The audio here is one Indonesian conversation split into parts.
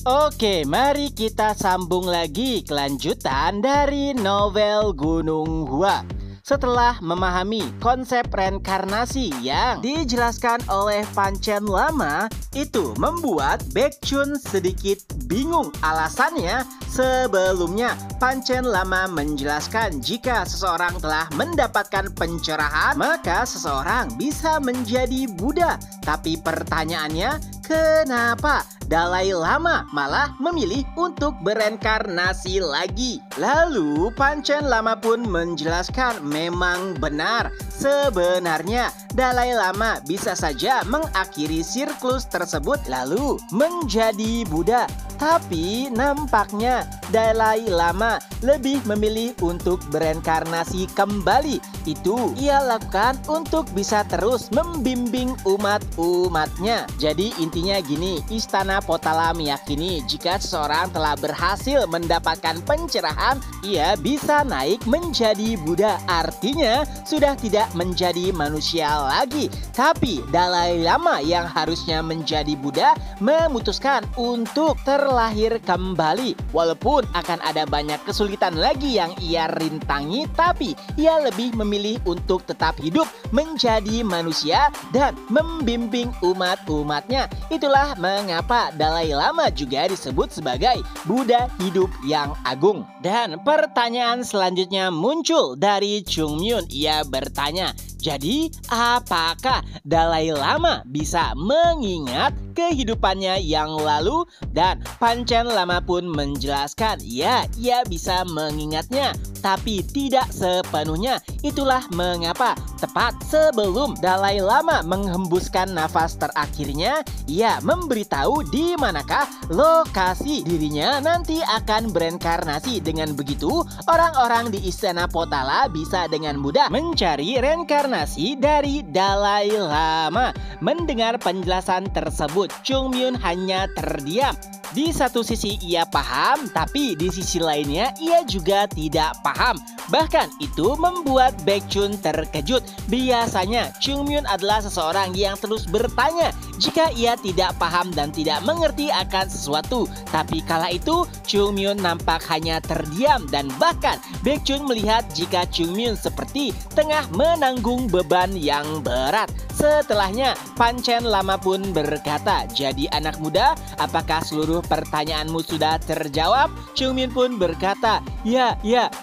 Oke, mari kita sambung lagi kelanjutan dari novel Gunung Hua. Setelah memahami konsep reinkarnasi yang dijelaskan oleh Panchen Lama, itu membuat Baekhyun sedikit bingung. Alasannya, sebelumnya Panchen Lama menjelaskan jika seseorang telah mendapatkan pencerahan, maka seseorang bisa menjadi Buddha. Tapi pertanyaannya, kenapa Dalai Lama malah memilih untuk bereinkarnasi lagi? Lalu Panchen Lama pun menjelaskan memang benar. Sebenarnya Dalai Lama bisa saja mengakhiri siklus tersebut lalu menjadi Buddha. Tapi nampaknya Dalai Lama lebih memilih untuk bereinkarnasi kembali. Itu ia lakukan untuk bisa terus membimbing umat-umatnya. Jadi intinya gini, Istana Potala meyakini jika seseorang telah berhasil mendapatkan pencerahan, ia bisa naik menjadi Buddha. Artinya sudah tidak menjadi manusia lagi. Tapi Dalai Lama yang harusnya menjadi Buddha memutuskan untuk terlahir kembali. Walaupun akan ada banyak kesulitan lagi yang ia rintangi, tapi ia lebih memilih untuk tetap hidup menjadi manusia dan membimbing umat-umatnya. Itulah mengapa Dalai Lama juga disebut sebagai Buddha hidup yang agung. Dan pertanyaan selanjutnya muncul dari Chung Myun. Ia bertanya, jadi apakah Dalai Lama bisa mengingat kehidupannya yang lalu? Dan Panchen Lama pun menjelaskan, ya, ia bisa mengingatnya, tapi tidak sepenuhnya. Itulah mengapa tepat sebelum Dalai Lama menghembuskan nafas terakhirnya, ia memberitahu di manakah lokasi dirinya nanti akan bereinkarnasi. Dengan begitu, orang-orang di Istana Potala bisa dengan mudah mencari reinkarnasi dari Dalai Lama. Mendengar penjelasan tersebut, Chung Myun hanya terdiam. Di satu sisi ia paham, tapi di sisi lainnya ia juga tidak paham. Bahkan itu membuat Baekhyun terkejut. Biasanya Chung Myun adalah seseorang yang terus bertanya jika ia tidak paham dan tidak mengerti akan sesuatu. Tapi kala itu Chung Myun nampak hanya terdiam, dan bahkan Baekhyun melihat jika Chung Myun seperti tengah menanggung beban yang berat. Setelahnya Panchen Lama pun berkata, jadi anak muda, apakah seluruh pertanyaanmu sudah terjawab? Chung Myun pun berkata, ya,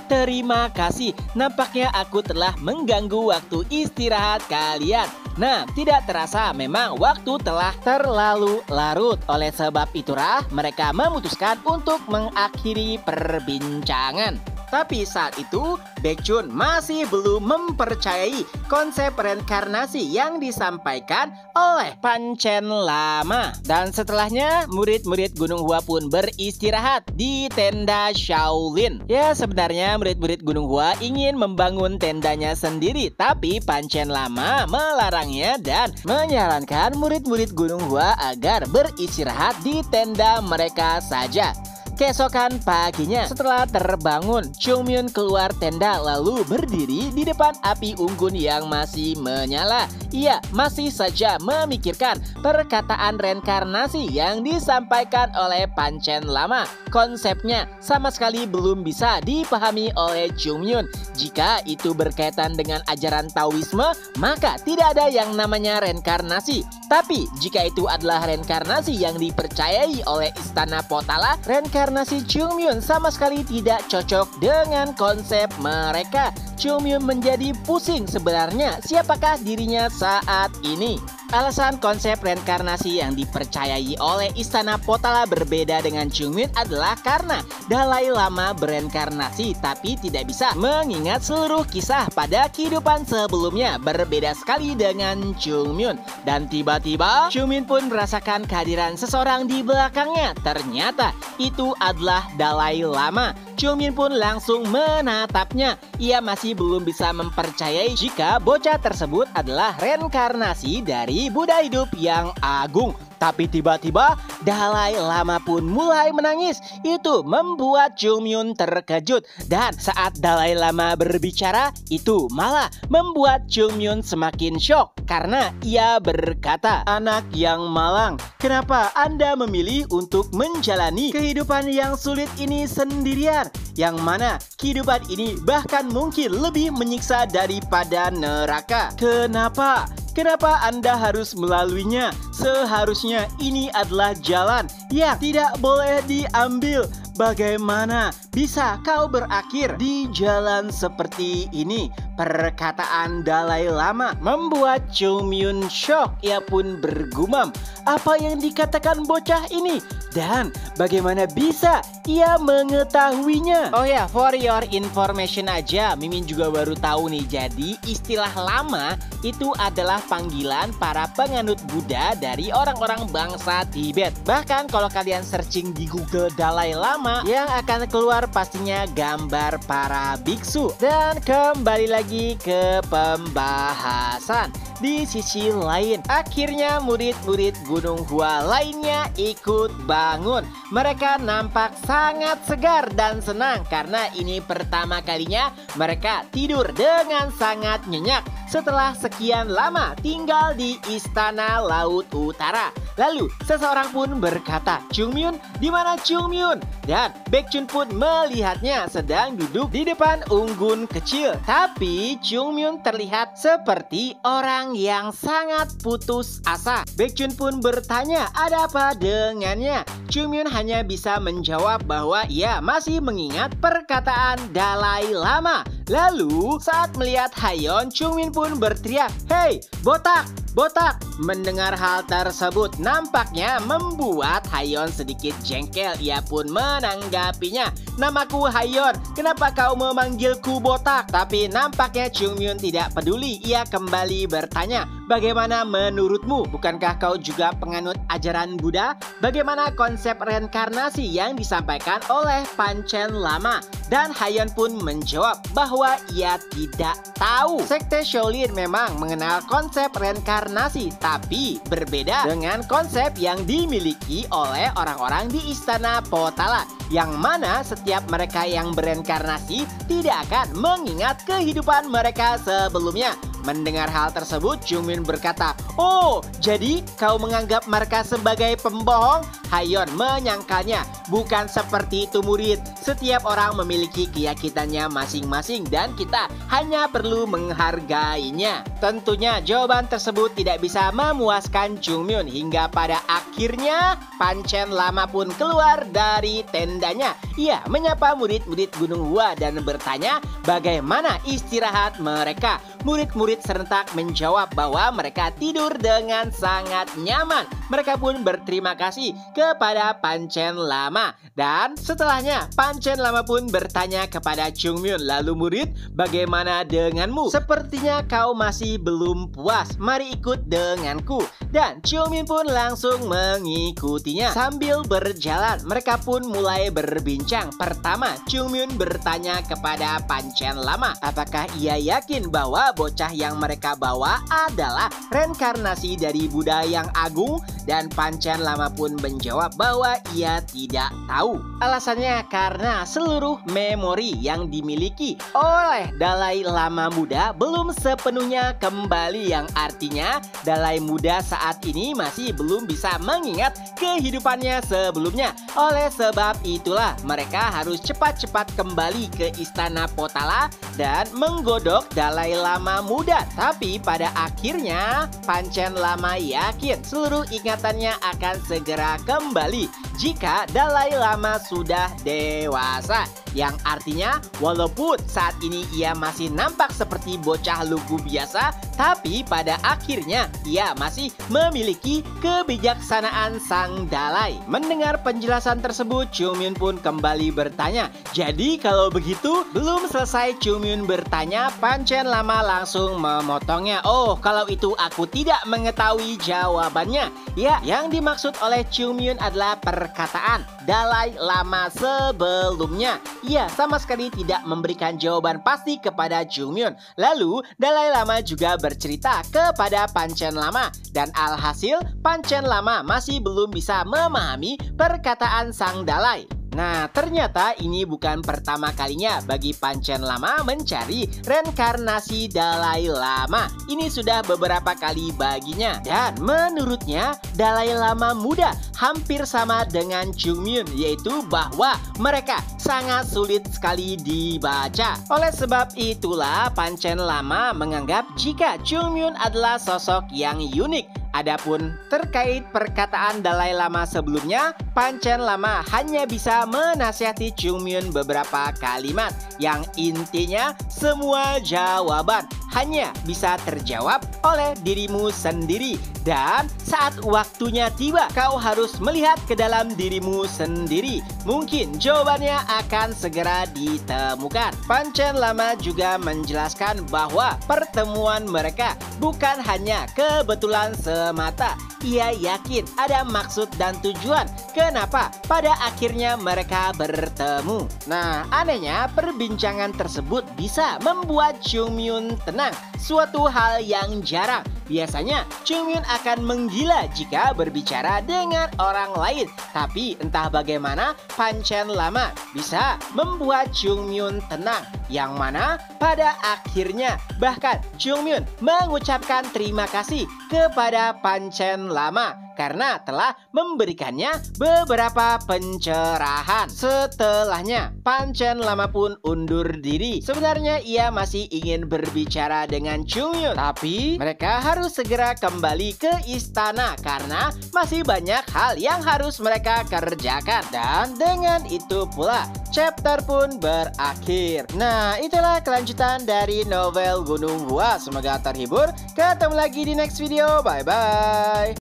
terima kasih. Nampaknya aku telah mengganggu waktu istirahat kalian. Nah, tidak terasa memang waktu telah terlalu larut. Oleh sebab itulah mereka memutuskan untuk mengakhiri perbincangan. Tapi saat itu Baekhyun masih belum mempercayai konsep reinkarnasi yang disampaikan oleh Panchen Lama. Dan setelahnya murid-murid Gunung Hua pun beristirahat di tenda Shaolin. Ya, sebenarnya murid-murid Gunung Hua ingin membangun tendanya sendiri, tapi Panchen Lama melarangnya dan menyarankan murid-murid Gunung Hua agar beristirahat di tenda mereka saja. Keesokan paginya, setelah terbangun, Chung Myun keluar tenda lalu berdiri di depan api unggun yang masih menyala. Ia masih saja memikirkan perkataan reinkarnasi yang disampaikan oleh Panchen Lama. Konsepnya sama sekali belum bisa dipahami oleh Chung Myun. Jika itu berkaitan dengan ajaran Taoisme, maka tidak ada yang namanya reinkarnasi. Tapi jika itu adalah reinkarnasi yang dipercayai oleh Istana Potala, reinkarnasi Chung Myun sama sekali tidak cocok dengan konsep mereka. Chung Myun menjadi pusing sebenarnya siapakah dirinya saat ini. Alasan konsep reinkarnasi yang dipercayai oleh Istana Potala berbeda dengan Chung Myun adalah karena Dalai Lama bereinkarnasi tapi tidak bisa mengingat seluruh kisah pada kehidupan sebelumnya. Berbeda sekali dengan Chung Myun. Dan tiba-tiba Chung Myun pun merasakan kehadiran seseorang di belakangnya. Ternyata itu adalah Dalai Lama. Chung Myun pun langsung menatapnya. Ia masih belum bisa mempercayai jika bocah tersebut adalah reinkarnasi dari Buddha hidup yang agung. Tapi tiba-tiba Dalai Lama pun mulai menangis. Itu membuat Chung Myun terkejut. Dan saat Dalai Lama berbicara, itu malah membuat Chung Myun semakin syok. Karena ia berkata, "Anak yang malang, kenapa Anda memilih untuk menjalani kehidupan yang sulit ini sendirian? Yang mana kehidupan ini bahkan mungkin lebih menyiksa daripada neraka. Kenapa? Kenapa Anda harus melaluinya? Seharusnya ini adalah jalan yang tidak boleh diambil. Bagaimana bisa kau berakhir di jalan seperti ini?" Perkataan Dalai Lama membuat Chung Myun syok. Ia pun bergumam, apa yang dikatakan bocah ini? Dan bagaimana bisa ia mengetahuinya? Oh ya, for your information aja, Mimin juga baru tahu nih. Jadi istilah lama itu adalah panggilan para penganut Buddha dari orang-orang bangsa Tibet. Bahkan kalau kalian searching di Google Dalai Lama, yang akan keluar pastinya gambar para biksu. Dan kembali lagi ke pembahasan. Di sisi lain, akhirnya murid-murid Gunung Hua lainnya ikut bangun. Mereka nampak sangat segar dan senang karena ini pertama kalinya mereka tidur dengan sangat nyenyak setelah sekian lama tinggal di Istana Laut Utara. Lalu seseorang pun berkata, "Chung Myun, di mana Chung Myun?" Dan Baekhyun pun melihatnya sedang duduk di depan unggun kecil. Tapi Chung Myun terlihat seperti orang yang sangat putus asa. Baekhyun pun bertanya, ada apa dengannya? Chung Myun hanya bisa menjawab bahwa ia masih mengingat perkataan Dalai Lama. Lalu saat melihat Hayeon, Chung Myun pun berteriak, "Hei, botak! Botak!" Mendengar hal tersebut nampaknya membuat Hayeon sedikit jengkel. Ia pun menanggapinya, "Namaku Hayeon, kenapa kau memanggilku botak?" Tapi nampaknya Chung Myun tidak peduli. Ia kembali bertanya, "Bagaimana menurutmu? Bukankah kau juga penganut ajaran Buddha? Bagaimana konsep reinkarnasi yang disampaikan oleh Panchen Lama?" Dan Hayeon pun menjawab bahwa ia tidak tahu. Sekte Shaolin memang mengenal konsep reinkarnasi, tapi berbeda dengan konsep yang dimiliki oleh orang-orang di Istana Potala, yang mana setiap mereka yang bereinkarnasi tidak akan mengingat kehidupan mereka sebelumnya. Mendengar hal tersebut, Chung Myun berkata, "Oh, jadi kau menganggap mereka sebagai pembohong?" Hayeon menyangkalnya. "Bukan seperti itu murid. Setiap orang memiliki keyakinannya masing-masing dan kita hanya perlu menghargainya." Tentunya jawaban tersebut tidak bisa memuaskan Chung Myun hingga pada akhirnya Panchen Lama pun keluar dari tendanya. Ia menyapa murid-murid Gunung Hua dan bertanya bagaimana istirahat mereka. Murid-murid serentak menjawab bahwa mereka tidur dengan sangat nyaman. Mereka pun berterima kasih kepada Panchen Lama. Dan setelahnya Panchen Lama pun bertanya kepada Chung Myun, "Lalu murid, bagaimana denganmu? Sepertinya kau masih belum puas. Mari ikut denganku." Dan Chung Myun pun langsung mengikutinya. Sambil berjalan, mereka pun mulai berbincang. Pertama, Chung Myun bertanya kepada Panchen Lama, apakah ia yakin bahwa bocah yang mereka bawa adalah reinkarnasi dari Buddha yang agung? Dan Panchen Lama pun menjawab bahwa ia tidak tahu. Alasannya karena seluruh memori yang dimiliki oleh Dalai Lama muda belum sepenuhnya kembali, yang artinya Dalai muda saat ini masih belum bisa mengingat kehidupannya sebelumnya. Oleh sebab itulah mereka harus cepat-cepat kembali ke Istana Potala dan menggodok Dalai Lama muda. Tapi pada akhirnya Panchen Lama yakin seluruh ingatannya akan segera kembali jika Dalai Lama sudah dewasa. Yang artinya walaupun saat ini ia masih nampak seperti bocah lugu biasa, tapi pada akhirnya ia masih memiliki kebijaksanaan sang Dalai. Mendengar penjelasan tersebut, Chung Myun pun kembali bertanya, "Jadi kalau begitu?" Belum selesai Chung Myun bertanya, Panchen Lama langsung memotongnya. "Oh, kalau itu aku tidak mengetahui jawabannya." Ya, yang dimaksud oleh Chung Myun adalah perkataan Dalai Lama sebelumnya. Ia sama sekali tidak memberikan jawaban pasti kepada Jongmyon. Lalu Dalai Lama juga bercerita kepada Panchen Lama dan alhasil Panchen Lama masih belum bisa memahami perkataan sang Dalai. Nah, ternyata ini bukan pertama kalinya bagi Panchen Lama mencari reinkarnasi Dalai Lama. Ini sudah beberapa kali baginya. Dan menurutnya, Dalai Lama muda hampir sama dengan Jongmyon, yaitu bahwa mereka sangat sulit sekali dibaca. Oleh sebab itulah, Panchen Lama menganggap jika Jongmyon adalah sosok yang unik. Adapun terkait perkataan Dalai Lama sebelumnya, Panchen Lama hanya bisa menasihati Jongmyon beberapa kalimat yang intinya semua jawaban hanya bisa terjawab oleh dirimu sendiri. Dan saat waktunya tiba, kau harus melihat ke dalam dirimu sendiri. Mungkin jawabannya akan segera ditemukan. Panchen Lama juga menjelaskan bahwa pertemuan mereka bukan hanya kebetulan semata. Ia yakin ada maksud dan tujuan kenapa pada akhirnya mereka bertemu. Nah, anehnya perbincangan tersebut bisa membuat Jongmyon tenang, suatu hal yang jarang. Biasanya Jongmyon akan menggila jika berbicara dengan orang lain. Tapi entah bagaimana Panchen Lama bisa membuat Jongmyon tenang, yang mana pada akhirnya bahkan Jongmyon mengucapkan terima kasih kepada Panchen Lama karena telah memberikannya beberapa pencerahan. Setelahnya, Panchen Lama pun undur diri. Sebenarnya ia masih ingin berbicara dengan Jongmyon, tapi mereka harus segera kembali ke istana karena masih banyak hal yang harus mereka kerjakan. Dan dengan itu pula chapter pun berakhir. Nah, itulah kelanjutan dari novel Gunung Hua. Semoga terhibur. Ketemu lagi di next video. Bye bye.